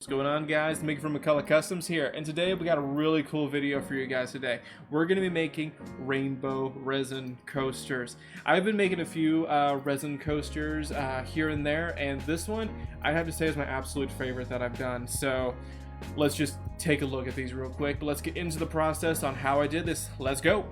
What's going on, guys? Micky from McCullough Customs here, and today we got a really cool video for you guys today. We're going to be making rainbow resin coasters. I've been making a few resin coasters here and there, and this one I have to say is my absolute favorite that I've done. So let's just take a look at these real quick, but let's get into the process on how I did this. Let's go!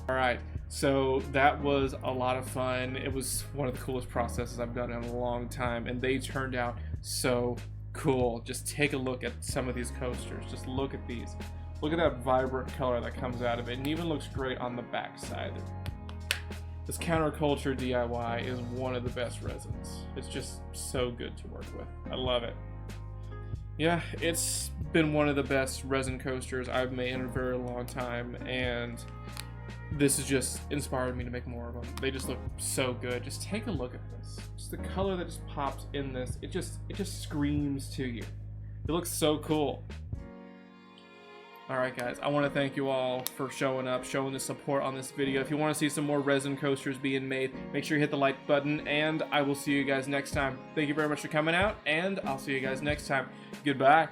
Alright, so that was a lot of fun. It was one of the coolest processes I've done in a long time, and they turned out so cool. Just take a look at some of these coasters. Just look at these. Look at that vibrant color that comes out of it, and even looks great on the back side. This counterculture DIY is one of the best resins. It's just so good to work with. I love it. Yeah, it's been one of the best resin coasters I've made in a very long time, and this has just inspired me to make more of them. They just look so good. Just take a look at this. Just the color that just pops in this. It just screams to you. It looks so cool. Alright guys, I want to thank you all for showing up, showing the support on this video. If you want to see some more resin coasters being made, make sure you hit the like button, and I will see you guys next time. Thank you very much for coming out, and I'll see you guys next time. Goodbye.